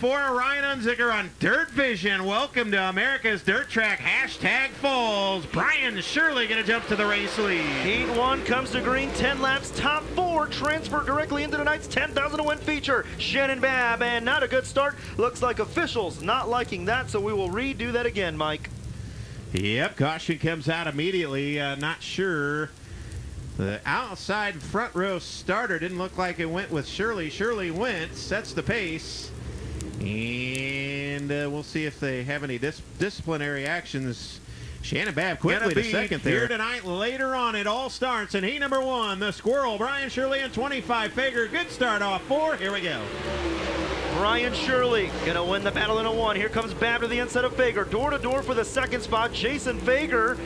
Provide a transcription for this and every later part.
for Ryan Unzicker on Dirt Vision. Welcome to America's Dirt Track, #Falls. Brian Shirley going to jump to the race lead. Heat 1 comes to green, 10 laps, top 4, transfer directly into tonight's 10,000 to win feature. Shannon Babb, and not a good start. Looks like officials not liking that, so we will redo that again, Mike. Yep, caution comes out immediately. Not sure. The outside front row starter didn't look like it went with Shirley. Shirley went, sets the pace. And we'll see if they have any disciplinary actions. Shannon Babb quickly to second there. Here tonight, later on, it all starts in heat number 1. The Squirrel, Brian Shirley, and 25 Fager. Good start off 4. Here we go. Brian Shirley gonna win the battle in a 1. Here comes Babb to the inside of Fager. Door to door for the second spot. Jason Fager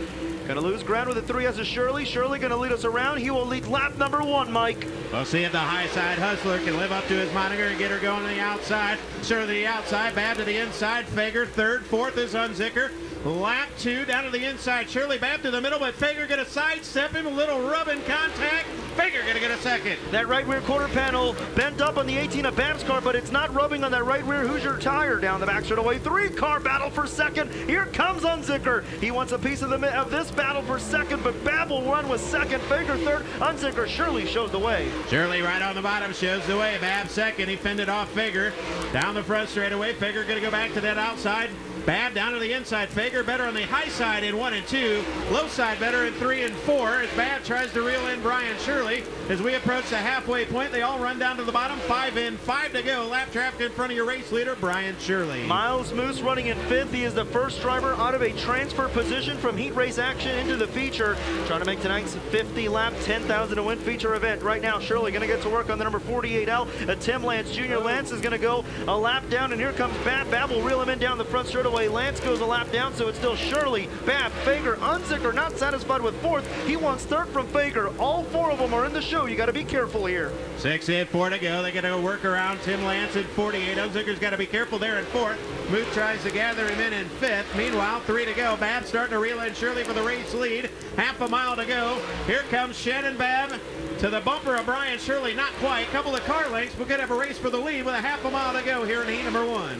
gonna lose ground with a 3 as a Shirley. Shirley gonna lead us around. He will lead lap number 1, Mike. We'll see if the high side hustler can live up to his moniker and get her going to the outside. Shirley to the outside, Babb to the inside. Fager third, fourth is Unzicker. Lap 2 down to the inside. Shirley Babb to the middle, but Fager gonna sidestep him. A little rubbing contact. Fager gonna get a second. That right rear quarter panel bent up on the 18 of Babb's car, but it's not rubbing on that right rear Hoosier tire. Down the back straightaway, 3-car battle for second. Here comes Unzicker. He wants a piece of this battle for second, but Babb will run with second. Fager third. Unzicker Shirley shows the way. Shirley right on the bottom shows the way. Babb second. He fended off Fager. Down the front straightaway. Fager gonna go back to that outside. Babb down to the inside. Fager better on the high side in 1 and 2. Low side better in 3 and 4. As Babb tries to reel in Brian Shirley. As we approach the halfway point, they all run down to the bottom. 5 in, 5 to go. Lap traffic in front of your race leader, Brian Shirley. Miles Moose running in 5th. He is the first driver out of a transfer position from heat race action into the feature. Trying to make tonight's 50-lap, 10,000 to win feature event. Right now, Shirley going to get to work on the number 48L. Tim Lance Jr. Lance is going to go a lap down, and here comes Babb. Babb will reel him in down the front straightaway. Lance goes a lap down, so it's still Shirley, Babb, Fager, Unzicker not satisfied with 4th. He wants 3rd from Fager. All 4 of them are in the show. You got to be careful here. 6 in, 4 to go. They got to go work around Tim Lance at 48. Unzicker's got to be careful there in 4th. Moose tries to gather him in 5th. Meanwhile, 3 to go. Babb starting to reel in Shirley for the race lead. Half a mile to go. Here comes Shannon Babb to the bumper of Brian Shirley. Not quite. Couple of car lengths. We could have a race for the lead with a half a mile to go here in heat number 1.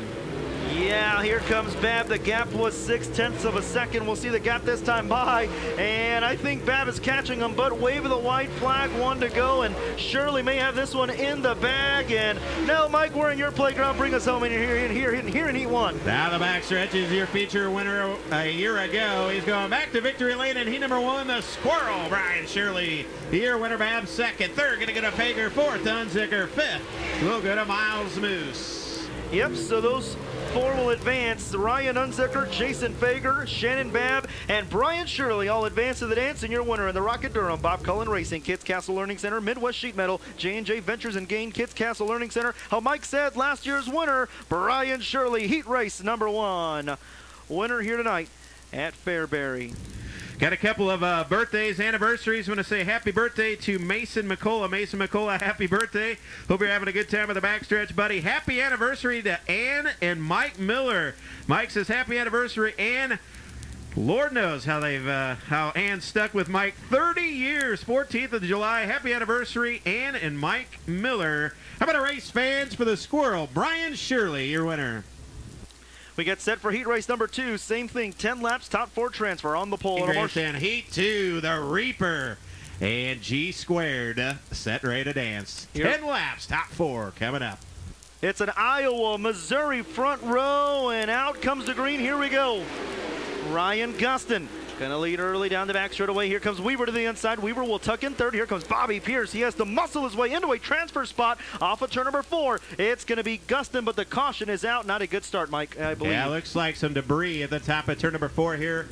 Yeah, here comes Babb. The gap was 0.6 of a second. We'll see the gap this time by. And I think Babb is catching him, but wave of the white flag, 1 to go. And Shirley may have this one in the bag. And no, Mike, we're in your playground. Bring us home in here in heat 1. Down the back stretch is your feature winner a year ago. He's going back to victory lane in heat number 1. The Squirrel, Brian Shirley. Year winner Babb second. Third, going to get a Fager. 4th, Unzicker. 5th, we'll go to Miles Moose. Yep, so those 4 will advance. Ryan Unzicker, Jason Fager, Shannon Babb, and Brian Shirley all advance to the dance, and your winner in the Rocket Durham, Bob Cullen Racing, Kids Castle Learning Center, Midwest Sheet Metal, J&J Ventures and Gain, Kids Castle Learning Center. How Mike said, last year's winner, Brian Shirley, heat race number 1. Winner here tonight at Fairbury. Got a couple of birthdays, anniversaries. I want to say happy birthday to Mason McCullough. Mason McCullough, happy birthday. Hope you're having a good time at the backstretch, buddy. Happy anniversary to Ann and Mike Miller. Mike says happy anniversary, Ann. Lord knows how how Ann stuck with Mike 30 years, 14th of July. Happy anniversary, Ann and Mike Miller. How about a race fans for the Squirrel? Brian Shirley, your winner. We get set for heat race number 2. Same thing, 10 laps, top 4 transfer on the pole. And heat 2, the Reaper and G Squared set ready to dance. 10 laps, top 4 coming up. It's an Iowa, Missouri front row, and out comes the green. Here we go. Ryan Gustin gonna lead early down the back straightaway. Here comes Weaver to the inside. Weaver will tuck in 3rd. Here comes Bobby Pierce. He has to muscle his way into a transfer spot off of turn number 4. It's gonna be Gustin, but the caution is out. Not a good start, Mike, I believe. Yeah, looks like some debris at the top of turn number 4 here.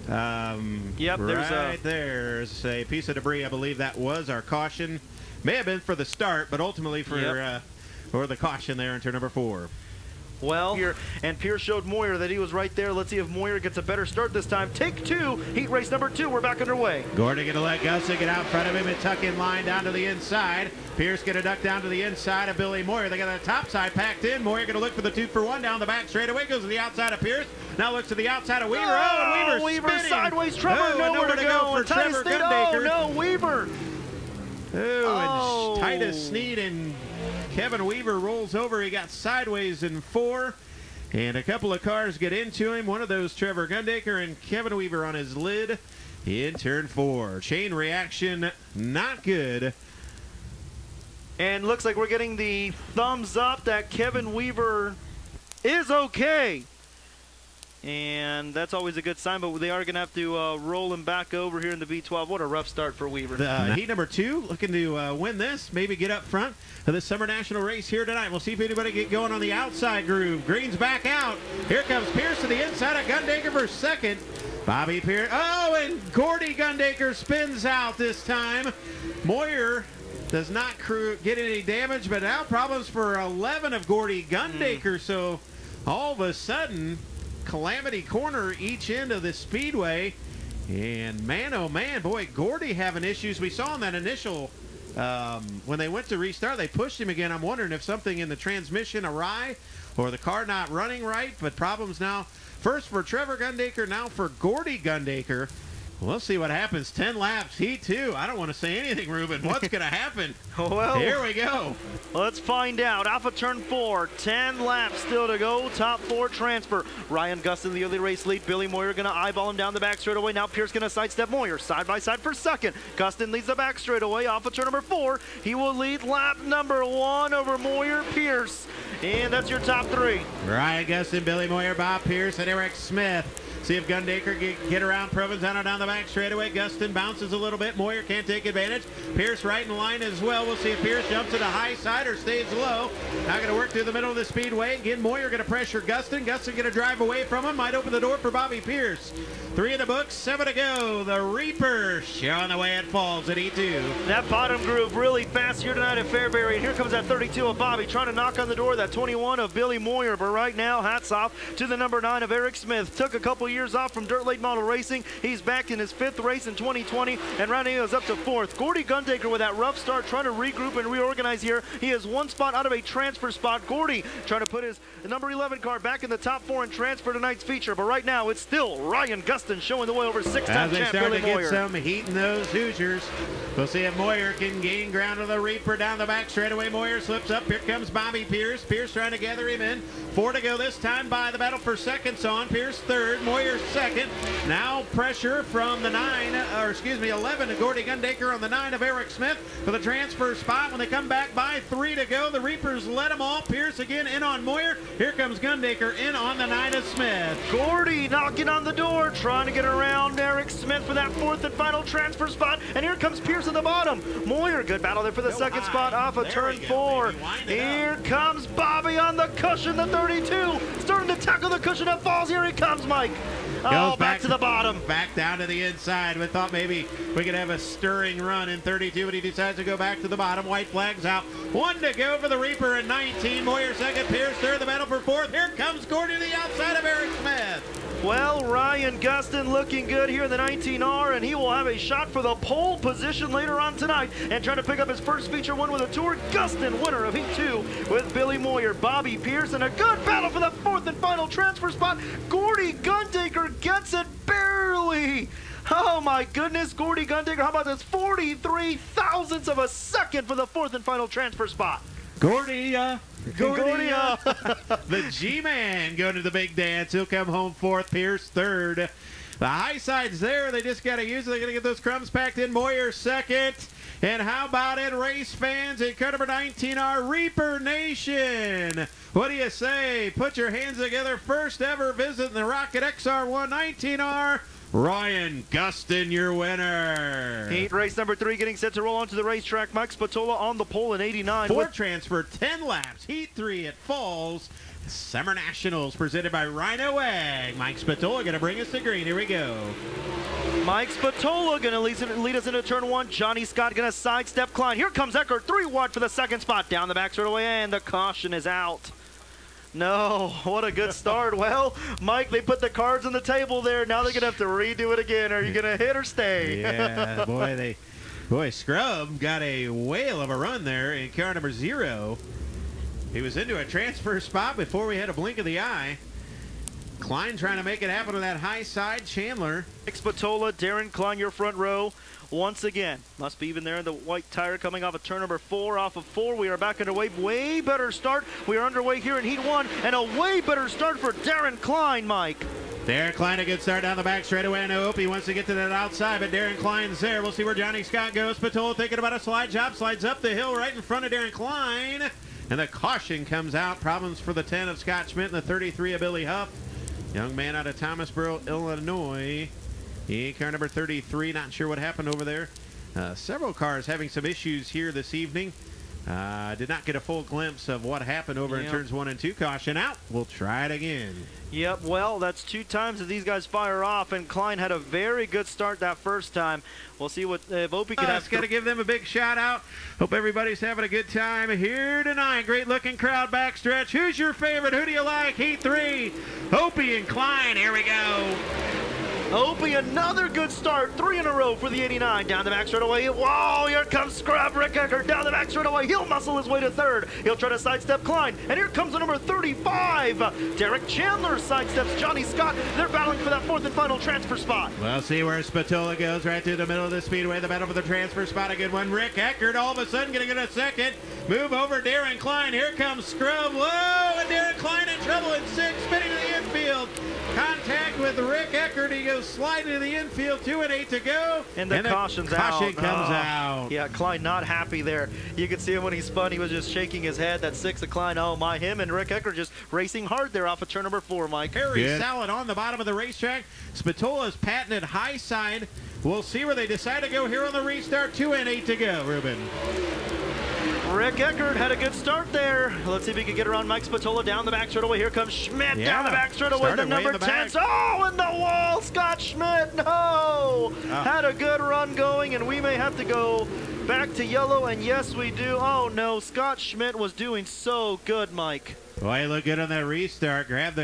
Yep, there's a piece of debris. I believe that was our caution. May have been for the start, but ultimately for the caution there in turn number 4. Well, here, and Pierce showed Moyer that he was right there. Let's see if Moyer gets a better start this time. Take 2, heat race number 2. We're back underway. Gordon going to let Gustin get out in front of him and tuck in line down to the inside. Pierce going to duck down to the inside of Billy Moyer. They got the top side packed in. Moyer going to look for the 2 for 1 down the back straightaway. Goes to the outside of Pierce. Now looks to the outside of Weaver. And Weaver sideways. Trevor nowhere to go. For Trevor Goodacre. No, Weaver. Oh, and Titus Sneed and Kevin Weaver rolls over. He got sideways in 4. And a couple of cars get into him. One of those, Trevor Gundaker and Kevin Weaver on his lid in turn 4. Chain reaction, not good. And looks like we're getting the thumbs up that Kevin Weaver is okay. And that's always a good sign, but they are going to have to roll him back over here in the V12. What a rough start for Weaver. Heat number 2, looking to win this, maybe get up front of the Summer National race here tonight. We'll see if anybody get going on the outside groove. Green's back out. Here comes Pierce to the inside of Gundaker for second. Bobby Pierce. Oh, and Gordy Gundaker spins out this time. Moyer does not get any damage, but now problems for 11 of Gordy Gundaker. So all of a sudden, calamity corner each end of the speedway. And man, oh man, boy, Gordy having issues. We saw in that initial, when they went to restart, they pushed him again. I'm wondering if something in the transmission awry or the car not running right, but problems now. First for Trevor Gundaker, now for Gordy Gundaker. We'll see what happens. 10 laps, Heat 2. I don't want to say anything, Ruben. What's going to happen? Well, here we go. Let's find out. Off of turn 4, 10 laps still to go. Top 4 transfer. Ryan Gustin, the early race lead. Billy Moyer going to eyeball him down the back straightaway. Now Pierce going to sidestep Moyer. Side by side for second. Gustin leads the back straightaway. Off of turn number 4, he will lead lap number 1 over Moyer, Pierce. And that's your top 3. Ryan Gustin, Billy Moyer, Bob Pierce, and Eric Smith. See if Gundaker get around Provenzano down the back straightaway. Gustin bounces a little bit. Moyer can't take advantage. Pierce right in line as well. We'll see if Pierce jumps to the high side or stays low. Now going to work through the middle of the speedway. Again, Moyer going to pressure Gustin. Gustin going to drive away from him. Might open the door for Bobby Pierce. 3 in the books, 7 to go. The Reaper showing the way it falls at E2. That bottom groove really fast here tonight at Fairbury. And here comes that 32 of Bobby trying to knock on the door. That 21 of Billy Moyer. But right now, hats off to the number 9 of Eric Smith. Took a couple years off from dirt late model racing. He's back in his 5th race in 2020, and right now he is up to 4th. Gordy Gundaker with that rough start, trying to regroup and reorganize here. He is 1 spot out of a transfer spot. Gordy trying to put his number 11 car back in the top 4 and transfer tonight's feature, but right now it's still Ryan Gustin showing the way over 6-time champ Billy Moyer. As they start to get some heat in those Hoosiers. We'll see if Moyer can gain ground on the Reaper down the back straightaway. Moyer slips up. Here comes Bobby Pierce. Pierce trying to gather him in. 4 to go this time by the battle for seconds on. Pierce 3rd, Moyer 2nd. Now pressure from the 11 of Gordy Gundaker on the 9 of Eric Smith for the transfer spot. When they come back by 3 to go, the Reapers let them all. Pierce again in on Moyer. Here comes Gundaker in on the 9 of Smith. Gordy knocking on the door, trying to get around Eric Smith for that 4th and final transfer spot. And here comes Pierce at the bottom. Moyer, good battle there for the 2nd spot off of turn 4. Here comes Bobby on the cushion, the 32. Starting to tackle the cushion that falls. Here he comes, Mike. Oh, back to the bottom. Back down to the inside. We thought maybe we could have a stirring run in 32, but he decides to go back to the bottom. White flags out. 1 to go for the Reaper in 19. Moyer 2nd, Pierce 3rd, the battle for 4th. Here comes Gordy to the outside of Eric Smith. Well, Ryan Gustin looking good here in the 19R, and he will have a shot for the pole position later on tonight and trying to pick up his first feature win with a Tour. Gustin, winner of Heat 2 with Billy Moyer, Bobby Pierce, and a good battle for the 4th and final transfer spot. Gordy Gundaker gets it barely. Oh my goodness, Gordy Gundaker, how about this? 43 thousandths of a second for the 4th and final transfer spot. Gordy, the G-Man going to the big dance. He'll come home 4th, Pierce 3rd. The high side's there. They just got to use it. They're going to get those crumbs packed in. Moyer 2nd. And how about it, race fans? In car number 19R, Reaper Nation. What do you say? Put your hands together. First ever visit in the Rocket XR1 19R. Ryan Gustin, your winner. Heat race number 3 getting set to roll onto the racetrack. Mike Spatola on the pole in 89. Ford transfer, 10 laps. Heat 3 at Falls. Summer Nationals presented by Rhino Egg. Mike Spatola going to bring us to green. Here we go. Mike Spatola going to lead us into turn 1. Johnny Scott going to sidestep Klein. Here comes Eckert, 3 wide for the 2nd spot. Down the back straightaway, and the caution is out. No, what a good start. Well, Mike, they put the cards on the table there. Now they're going to have to redo it again. Are you going to hit or stay? Yeah, boy, Scrub got a whale of a run there in car number 0. He was into a transfer spot before we had a blink of the eye. Klein trying to make it happen to that high side. Chandler. Mike Spatola, Darren Klein, your front row. Once again, must be even there in the white tire coming off of turn number 4 off of 4. We are back underway. Way better start. We are underway here in Heat 1, and a way better start for Darren Klein, Mike. Darren Klein, a good start down the back straightaway. I know Opie wants to get to that outside, but Darren Klein's there. We'll see where Johnny Scott goes. Spatola thinking about a slide job. Slides up the hill right in front of Darren Klein. And the caution comes out. Problems for the 10 of Scott Schmidt and the 33 of Billy Huff. Young man out of Thomasboro, Illinois. Car number 33, not sure what happened over there. Several cars having some issues here this evening. Did not get a full glimpse of what happened over in turns 1 and 2. Caution out. We'll try it again. Yep, well, that's 2 times that these guys fire off, and Klein had a very good start that first time. We'll see what if Opie can have. Got to give them a big shout out. Hope everybody's having a good time here tonight. Great looking crowd backstretch. Who's your favorite? Who do you like? Heat 3. Opie and Klein. Here we go. Opie, another good start. 3 in a row for the 89. Down the back straightaway. Whoa, here comes Scrub. Rick Eckert down the back straightaway. He'll muscle his way to 3rd. He'll try to sidestep Klein. And here comes the number 35. Derek Chandler sidesteps Johnny Scott. They're battling for that 4th and final transfer spot. We'll see where Spatola goes. Right through the middle of the speedway. The battle for the transfer spot. A good one. Rick Eckert all of a sudden going to get a second. Move over Darren Klein. Here comes Scrub. Whoa, and Darren Klein in trouble in 6th. Spinning to the infield. Contact with Rick Eckert. He goes sliding to the infield. 2 and 8 to go. And the caution comes out. Yeah, Klein not happy there. You could see him when he spun. He was just shaking his head. That 6 of Klein. Oh my, him and Rick Eckert just racing hard there off of turn number 4, Mike. Very solid on the bottom of the racetrack. Spatola's patented high side. We'll see where they decide to go here on the restart. 2 and 8 to go, Ruben. Rick Eckert had a good start there. Let's see if he can get around Mike Spatola down the back straightaway. Here comes Schmidt down the back straightaway. The number 10. Oh, in the wall, Scott Schmidt. No. Had a good run going, and we may have to go back to yellow, and yes, we do. Oh, no. Scott Schmidt was doing so good, Mike. Boy, he looked good on that restart. Grab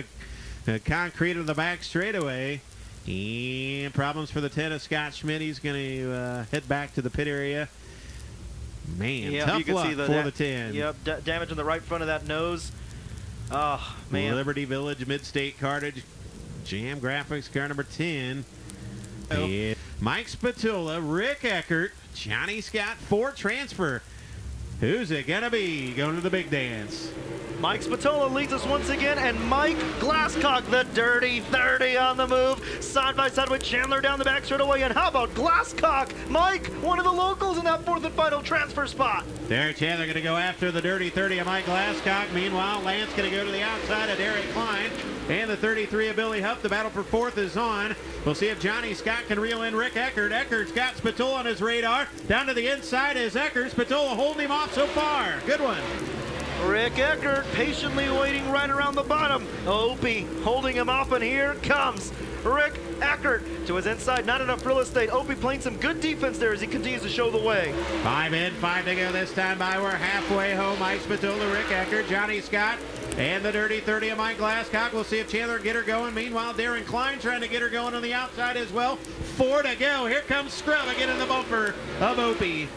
the concrete of the back straightaway. And problems for the 10 of Scott Schmidt. He's going to head back to the pit area. Man, tough luck for the 10. Yep, damage in the right front of that nose. Oh, man. Liberty Village Mid-State Cartage. Jam Graphics car number 10. Yeah. Mike Spatola, Rick Eckert, Johnny Scott, 4 transfer. Who's it going to be going to the big dance? Mike Spatola leads us once again, and Mike Glasscock, the dirty 30 on the move. Side by side with Chandler down the back straightaway. And how about Glasscock? Mike, one of the locals in that 4th and final transfer spot. Derek Chandler going to go after the dirty 30 of Mike Glasscock. Meanwhile, Lance going to go to the outside of Derek Klein. And the 33 of Billy Huff. The battle for 4th is on. We'll see if Johnny Scott can reel in Rick Eckert. Eckert's got Spatola on his radar. Down to the inside is Eckert. Spatola holding him off so far. Good one. Rick Eckert patiently waiting right around the bottom. Opie holding him off, and here comes Rick Eckert to his inside. Not enough real estate. Opie playing some good defense there as he continues to show the way. 5 in, 5 to go this time by. We're halfway home. Mike Spatola, Rick Eckert, Johnny Scott, and the dirty 30 of Mike Glasscock. We'll see if Chandler can get her going. Meanwhile, Darren Klein trying to get her going on the outside as well. 4 to go. Here comes Scrub again in the bumper of Opie.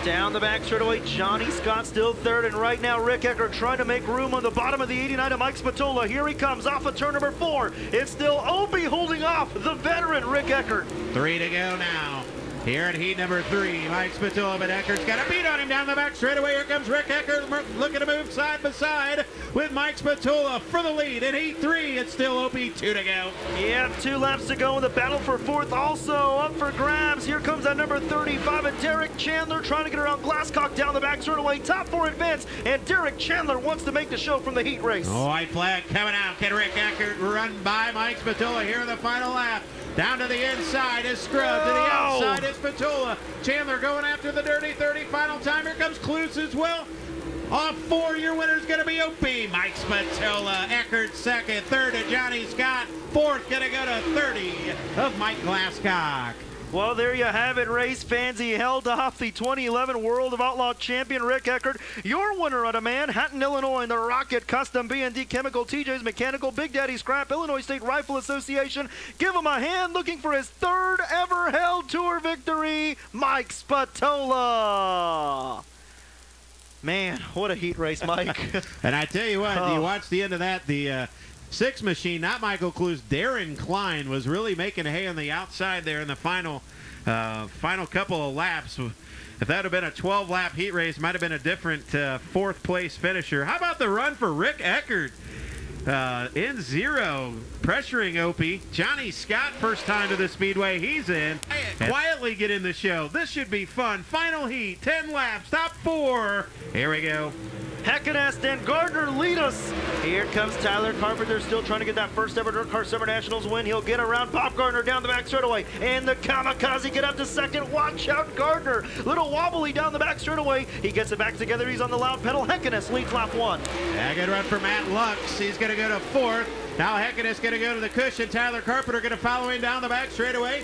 Down the back straightaway, Johnny Scott still 3rd, and right now Rick Eckert trying to make room on the bottom of the 89 of Mike Spatola. Here he comes off of turn number 4. It's still Opie holding off the veteran Rick Eckert. 3 to go now. Here at heat number 3, Mike Spatola, but Eckert's got a beat on him down the back straightaway. Here comes Rick Eckert looking to move side by side with Mike Spatola for the lead. In heat 3, it's still Opie. 2 to go. Yeah, 2 laps to go in the battle for 4th. Also up for grabs. Here comes that number 35, and Derek Chandler trying to get around Glasscock down the back straightaway. Top 4 advance, and Derek Chandler wants to make the show from the heat race. White flag coming out. Can Rick Eckert run by Mike Spatola here in the final lap? Down to the inside is Scrub. To the outside is Spatola. Chandler going after the dirty 30. Final time. Here comes Cluse as well. Off 4, your winner's going to be Opie. Mike Spatola. Eckert 2nd. 3rd to Johnny Scott. 4th going to go to 30 of Mike Glasscock. Well, there you have it, race fans. He held off the 2011 World of Outlaw champion Rick Eckert. Your winner out of Manhattan, Illinois, in the Rocket Custom B&D Chemical, TJ's Mechanical, Big Daddy Scrap, Illinois State Rifle Association. Give him a hand, looking for his 3rd ever held tour victory, Mike Spatola. Man, what a heat race, Mike. And I tell you what, you watch the end of that, the 6 machine, not Michael Clues, Darren Klein was really making hay on the outside there in the final couple of laps. If that would have been a 12-lap heat race, might have been a different fourth place finisher. How about the run for Rick Eckert? In zero, pressuring Opie. Johnny Scott, first time to the Speedway, he's in. Quietly get in the show. This should be fun. Final heat, 10 laps, top 4. Here we go. Heckenest and Gardner lead us. Here comes Tyler Carpenter, still trying to get that first ever Dirt Car Summer Nationals win. He'll get around Bob Gardner down the back straightaway. And the Kamikaze get up to second. Watch out, Gardner. Little wobbly down the back straightaway. He gets it back together. He's on the loud pedal. Heckenest leads lap 1. Yeah, good run for Matt Lux. He's going to go to 4th. Now Heckenest going to go to the cushion. Tyler Carpenter going to follow him down the back straightaway.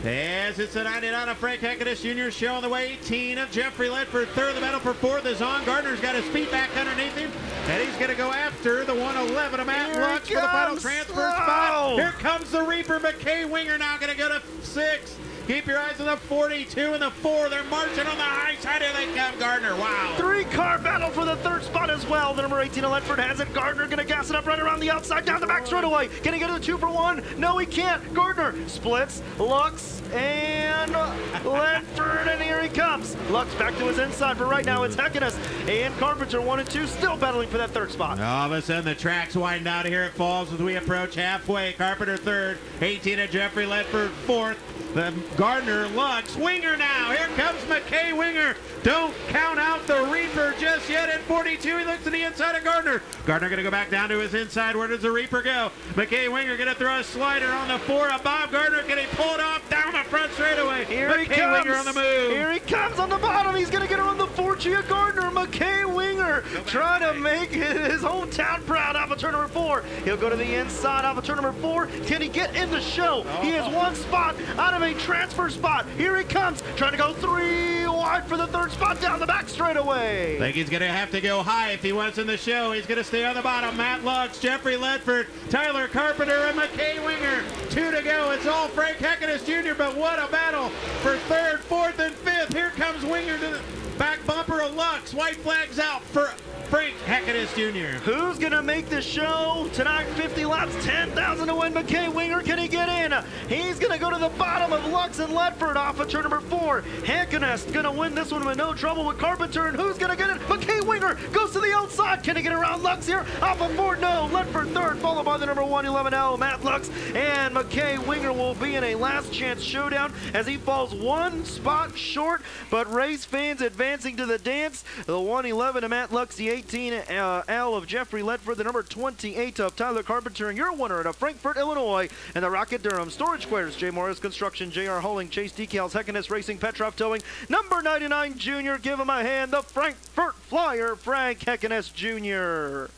As it's a 99 of Frank Heckenest Jr. showing the way. 18 of Jeffrey Ledford. Third, the battle for 4th is on. Gardner's got his feet back underneath him. And he's going to go after the 111 of Matt Lux for the final transfer spot. Here comes the Reaper. McKay Winger now going to go to 6. Keep your eyes on the 42 and the 4. They're marching on the high side. Here they come, Gardner. Wow. 3-car battle for the 3rd spot as well. The number 18 of Ledford has it. Gardner going to gas it up right around the outside, down the back straightaway. Can he get to the 2 for 1? No, he can't. Gardner splits, Lux, and Ledford, and here he comes. Lux back to his inside, but right now it's Heckenest and Carpenter 1 and 2 still battling for that 3rd spot. All of a sudden the track's winding out of here. It falls as we approach halfway. Carpenter 3rd, 18 of Jeffrey Ledford 4th. The Gardner, Lux, Winger now. Here comes McKay Winger. Don't count out the Reaper just yet at 42. He looks to the inside of Gardner. Gardner going to go back down to his inside. Where does the Reaper go? McKay Winger going to throw a slider on the 4 of Bob Gardner. Can he pull it off down the front straightaway? Here McKay he comes. Winger on the move. Here he comes on the bottom. He's going to get around the 4 Gia Gardner. McKay Winger trying to make his hometown proud off of turn number 4. He'll go to the inside off of turn number 4. Can he get in the show? He is 1 spot out of a transfer spot. Here he comes, trying to go 3 wide for the 3rd spot down the back straightaway. I think he's going to have to go high if he wants in the show. He's going to stay on the bottom. Matt Lux, Jeffrey Ledford, Tyler Carpenter, and McKay Winger. 2 to go. It's all Frank Heckenest Jr., but what a battle for 3rd, 4th, and 5th. Here comes Winger to the back bumper of Lux. White flags out for Frank Heckenest Jr. Who's going to make the show tonight? 50 laps, 10,000 to win. McKay Winger, can he get in? He's going to go to the bottom of Lux and Ledford off of turn number 4. Heckenest going to win this one with no trouble with Carpenter. And who's going to get it? McKay Winger goes to the outside. Can he get around Lux here? Off of 4, no. Ledford 3rd, followed by the number 111L, Matt Lux. And McKay Winger will be in a last chance showdown as he falls 1 spot short. But race fans advancing to the dance. The 111 of Matt Lux, the 18 L of Jeffrey Ledford, the number 28 of Tyler Carpenter, and your winner at Frankfort, Illinois, and the Rocket Durham Storage Squares, J. Morris Construction, J.R. Hauling, Chase Decals, Heckenest Racing, Petrov Towing, number 99 Junior, give him a hand, the Frankfort Flyer, Frank Heckenest Jr.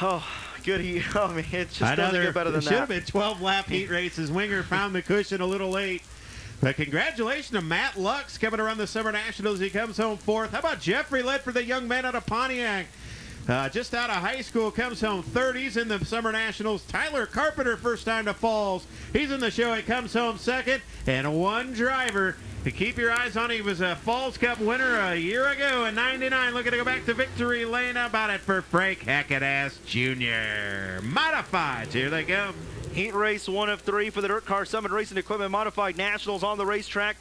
Oh, good heat. Oh, man, it just doesn't get better than that. It should have been 12-lap heat races. Winger found the cushion a little late. But congratulations to Matt Lux coming around the Summer Nationals. He comes home 4th. How about Jeffrey Ledford, the young man out of Pontiac? Just out of high school, comes home 3rd. He's in the Summer Nationals. Tyler Carpenter, first time to Falls. He's in the show. He comes home 2nd. And 1 driver to keep your eyes on. He was a Falls Cup winner a year ago in '99. Looking to go back to victory lane. How about it for Frank Heckenest Jr. Modifieds. Here they go. Heat race 1 of 3 for the Dirt Car Summit Racing Equipment Modified Nationals on the racetrack.